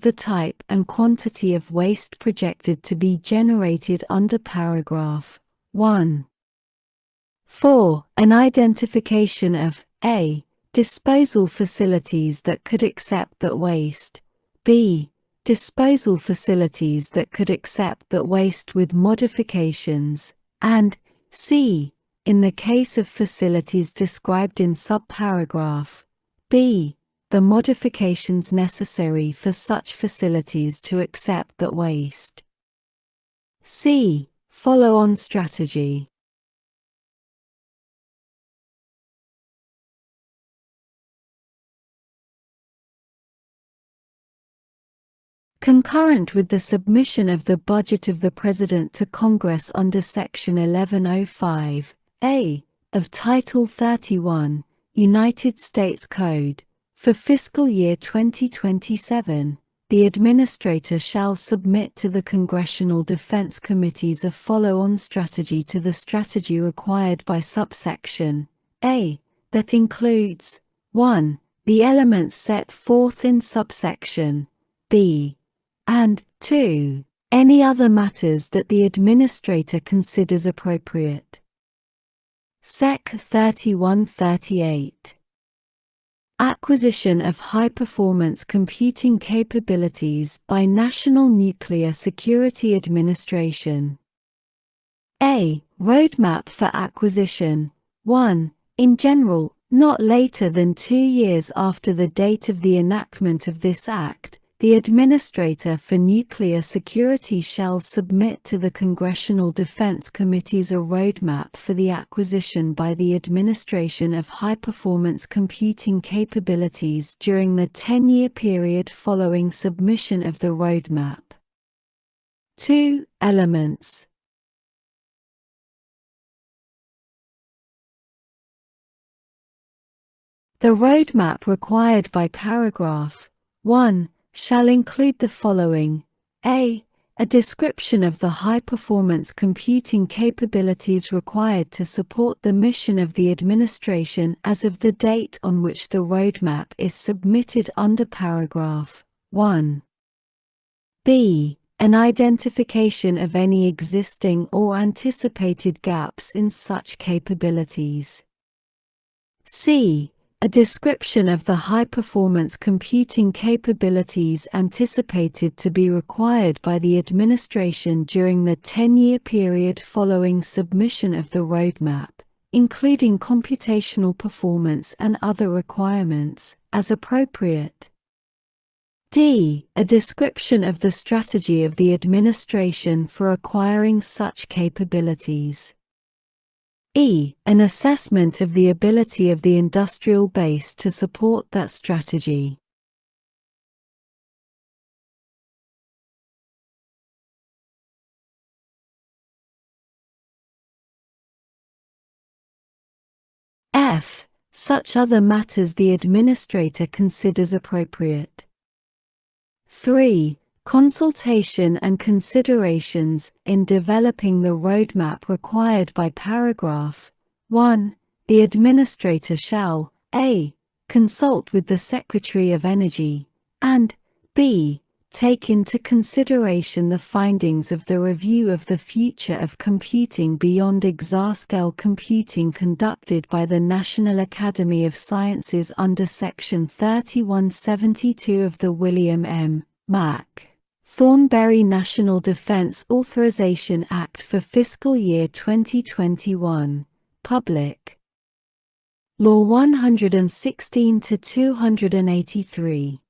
the type and quantity of waste projected to be generated under paragraph 1. 4. An identification of a. Disposal facilities that could accept that waste, b. Disposal facilities that could accept that waste with modifications, and c. In the case of facilities described in subparagraph b, the modifications necessary for such facilities to accept that waste. C. Follow-on strategy. Concurrent with the submission of the budget of the President to Congress under Section 1105(a) of Title 31, United States Code, for fiscal year 2027, the Administrator shall submit to the Congressional Defense Committees a follow-on strategy to the strategy required by subsection A, that includes 1. The elements set forth in subsection B, and 2. Any other matters that the Administrator considers appropriate. Sec. 3138. Acquisition of high-performance computing capabilities by National Nuclear Security Administration. A. Roadmap for acquisition. 1. In general, not later than 2 years after the date of the enactment of this Act, the Administrator for Nuclear Security shall submit to the Congressional Defense Committees a roadmap for the acquisition by the administration of high-performance computing capabilities during the 10-year period following submission of the roadmap. 2. Elements. The roadmap required by paragraph 1 shall include the following: a. A description of the high-performance computing capabilities required to support the mission of the administration as of the date on which the roadmap is submitted under paragraph 1. b. An identification of any existing or anticipated gaps in such capabilities. c. A description of the high-performance computing capabilities anticipated to be required by the administration during the 10-year period following submission of the roadmap, including computational performance and other requirements, as appropriate. d. A description of the strategy of the administration for acquiring such capabilities. E. An assessment of the ability of the industrial base to support that strategy. F. Such other matters the Administrator considers appropriate. 3. Consultation and considerations in developing the roadmap required by paragraph 1. The Administrator shall a. Consult with the Secretary of Energy, and b. Take into consideration the findings of the review of the future of computing beyond exascale computing conducted by the National Academy of Sciences under Section 3172 of the William M. Mac. Thornberry National Defense Authorization Act for fiscal year 2021, Public Law 116-283.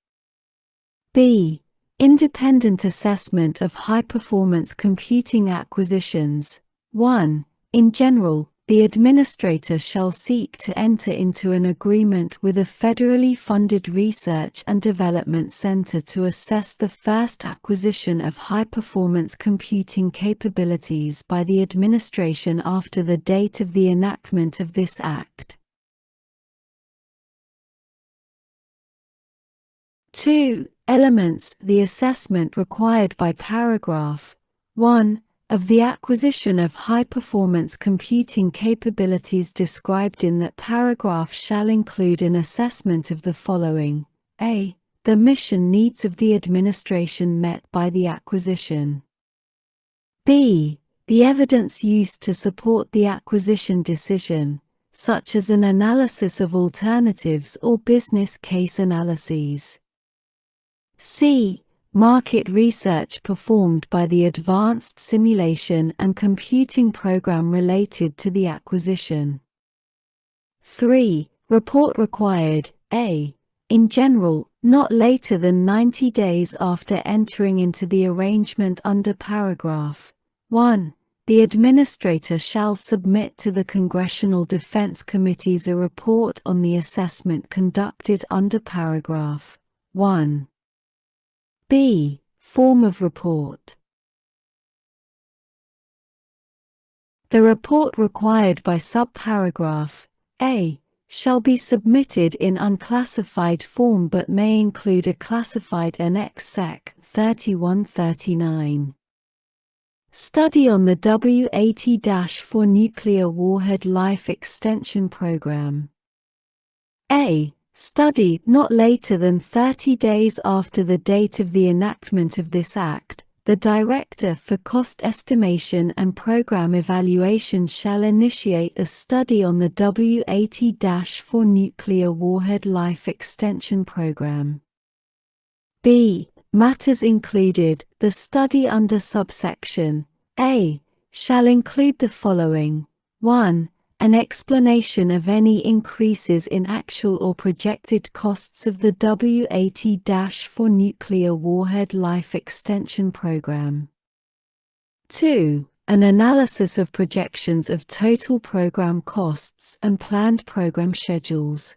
B. Independent assessment of high-performance computing acquisitions. 1. In general, the Administrator shall seek to enter into an agreement with a federally funded research and development center to assess the first acquisition of high-performance computing capabilities by the administration after the date of the enactment of this Act. 2. Elements. The assessment required by paragraph 1 of the acquisition of high-performance computing capabilities described in that paragraph shall include an assessment of the following: a. the mission needs of the administration met by the acquisition. B. The evidence used to support the acquisition decision, such as an analysis of alternatives or business case analyses. C. Market research performed by the advanced simulation and computing program related to the acquisition. 3. Report required, A. In general, not later than 90 days after entering into the arrangement under paragraph 1. The administrator shall submit to the Congressional Defense Committees a report on the assessment conducted under paragraph 1. B. Form of report. The report required by subparagraph A shall be submitted in unclassified form but may include a classified Annex Sec. 3139. Study on the W-80-4 Nuclear Warhead Life Extension Program. A. Study not later than 30 days after the date of the enactment of this Act. The Director for Cost Estimation and Program Evaluation shall initiate a study on the W-80-4 Nuclear Warhead Life Extension Program. B. Matters included. The study under subsection A shall include the following. 1. An explanation of any increases in actual or projected costs of the W-80-4 Nuclear Warhead Life Extension Program. 2. An analysis of projections of total program costs and planned program schedules.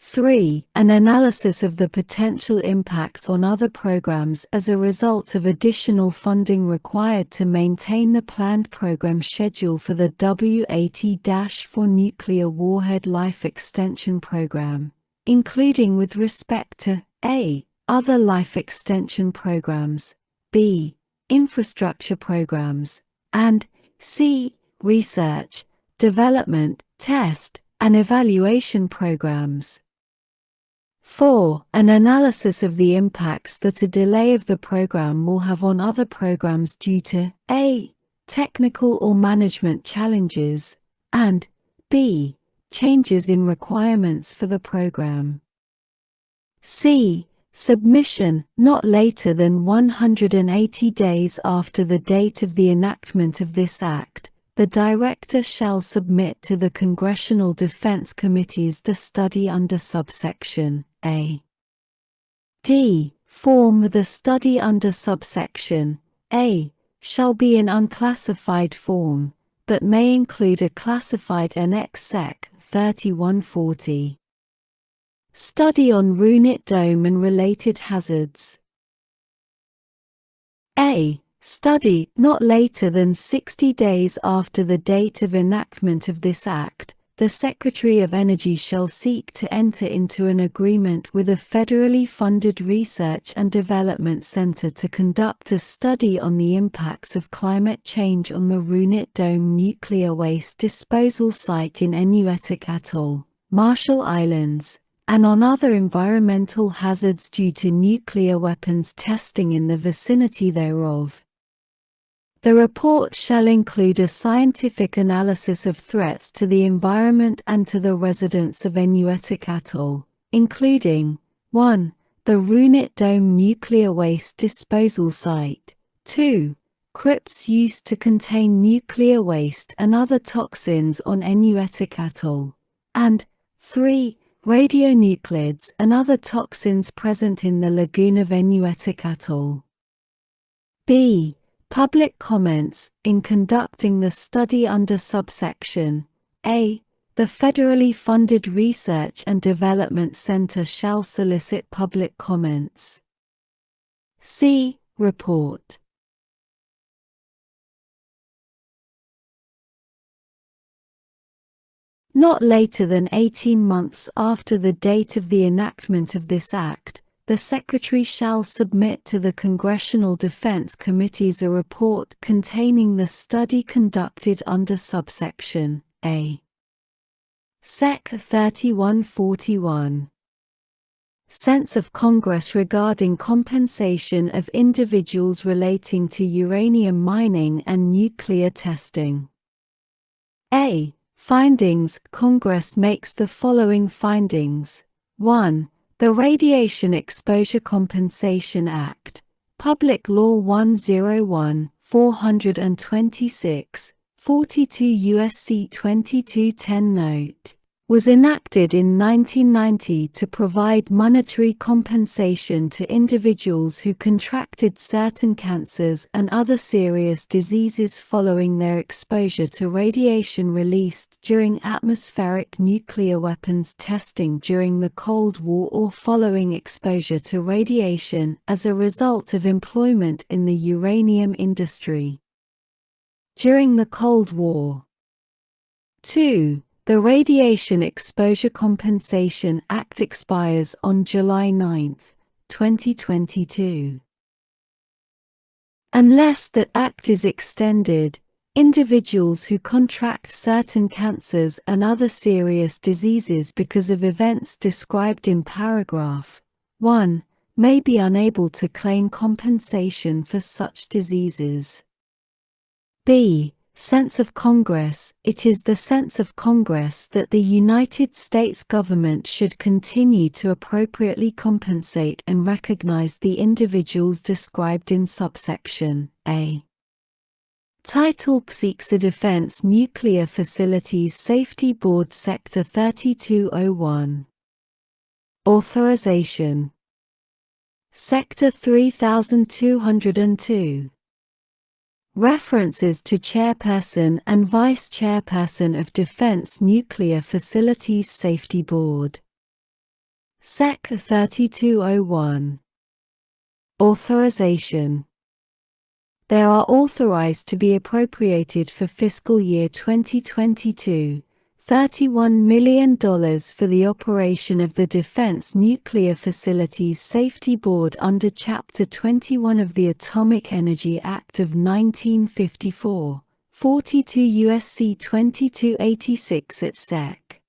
3. An analysis of the potential impacts on other programs as a result of additional funding required to maintain the planned program schedule for the W-80-4 Nuclear Warhead Life Extension Program, including with respect to A. Other life extension programs, B. Infrastructure programs, and C. Research, development, test, and evaluation programs. 4. An analysis of the impacts that a delay of the program will have on other programs due to A. Technical or management challenges, and B. Changes in requirements for the program. C. Submission not later than 180 days after the date of the enactment of this Act. The Director shall submit to the Congressional Defense Committees the study under subsection A. D. Form. The study under subsection A shall be in unclassified form, but may include a classified Annex Sec. 3140. Study on Runit Dome and related hazards. A. Study not later than 60 days after the date of enactment of this Act. The Secretary of Energy shall seek to enter into an agreement with a federally funded research and development center to conduct a study on the impacts of climate change on the Runit Dome nuclear waste disposal site in Enuetak Atoll, Marshall Islands, and on other environmental hazards due to nuclear weapons testing in the vicinity thereof. The report shall include a scientific analysis of threats to the environment and to the residents of Enuetak Atoll, including 1. The Runit Dome nuclear waste disposal site, 2. Crypts used to contain nuclear waste and other toxins on Enuetak Atoll, and 3. Radionuclides and other toxins present in the lagoon of Enuetak Atoll. B. Public comments. In conducting the study under subsection A, the federally funded Research and Development Center shall solicit public comments. C. Report. Not later than 18 months after the date of the enactment of this Act, the Secretary shall submit to the Congressional Defense Committees a report containing the study conducted under subsection A. Sec. 3141. Sense of Congress regarding compensation of individuals relating to uranium mining and nuclear testing. A. Findings. Congress makes the following findings. 1. The Radiation Exposure Compensation Act, Public Law 101-426, 42 U.S.C. 2210 Note, was enacted in 1990 to provide monetary compensation to individuals who contracted certain cancers and other serious diseases following their exposure to radiation released during atmospheric nuclear weapons testing during the Cold War or following exposure to radiation as a result of employment in the uranium industry. During the Cold War. 2. The Radiation Exposure Compensation Act expires on July 9, 2022. Unless that act is extended, individuals who contract certain cancers and other serious diseases because of events described in paragraph 1 may be unable to claim compensation for such diseases. B. Sense of Congress. It is the sense of Congress that the United States government should continue to appropriately compensate and recognize the individuals described in subsection A. Title seeks a Defense Nuclear Facilities Safety Board Sector 3201. Authorization. Sector 3202. References to Chairperson and Vice Chairperson of Defense Nuclear Facilities Safety Board. Sec. 3201. Authorization. They are authorized to be appropriated for fiscal year 2022, $31 million for the operation of the Defense Nuclear Facilities Safety Board under Chapter 21 of the Atomic Energy Act of 1954, 42 U.S.C. 2286 et seq.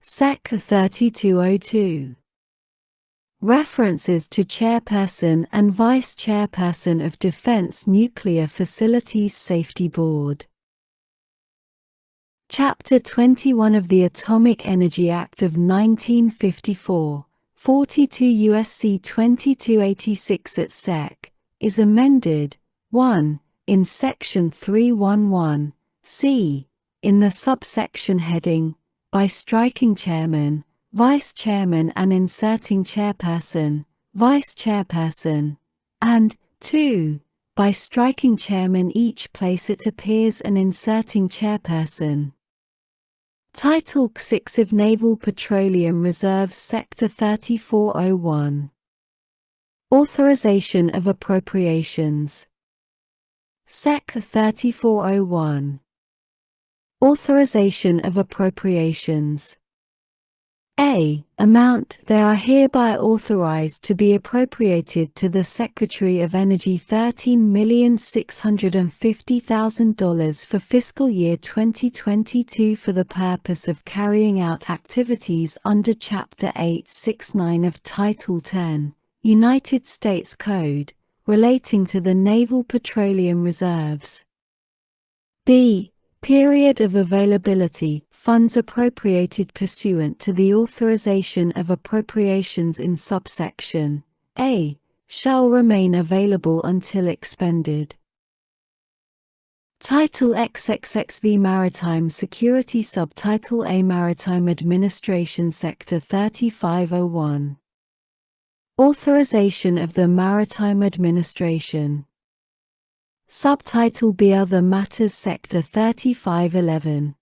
Sec. 3202. References to Chairperson and Vice Chairperson of Defense Nuclear Facilities Safety Board. Chapter 21 of the Atomic Energy Act of 1954, 42 U.S.C. 2286 et seq., is amended, 1, in Section 311, c, in the subsection heading, by striking Chairman, Vice Chairman and inserting Chairperson, Vice Chairperson, and 2, by striking Chairman each place it appears and inserting Chairperson. Title 6 of Naval Petroleum Reserves Sector 3401. Authorization of Appropriations. Sec. 3401. Authorization of Appropriations. A. Amount. They are hereby authorized to be appropriated to the Secretary of Energy $13,650,000 for fiscal year 2022 for the purpose of carrying out activities under Chapter 869 of Title 10, United States Code, relating to the Naval Petroleum Reserves. B. Period of availability. Funds appropriated pursuant to the authorization of appropriations in subsection A shall remain available until expended. Title XXXV Maritime Security Subtitle A Maritime Administration Sector 3501. Authorization of the Maritime Administration. Subtitle B Other Matters Sector 3511.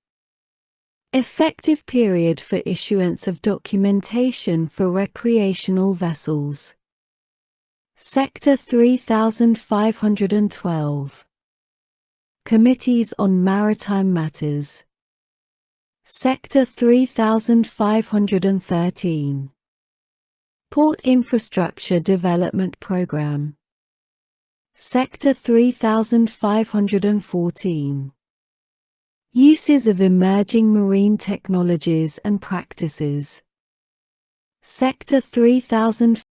Effective period for issuance of documentation for recreational vessels. Sector 3512. Committees on Maritime Matters. Sector 3513. Port Infrastructure Development Program. Sector 3514. Uses of emerging marine technologies and practices. Sector 3000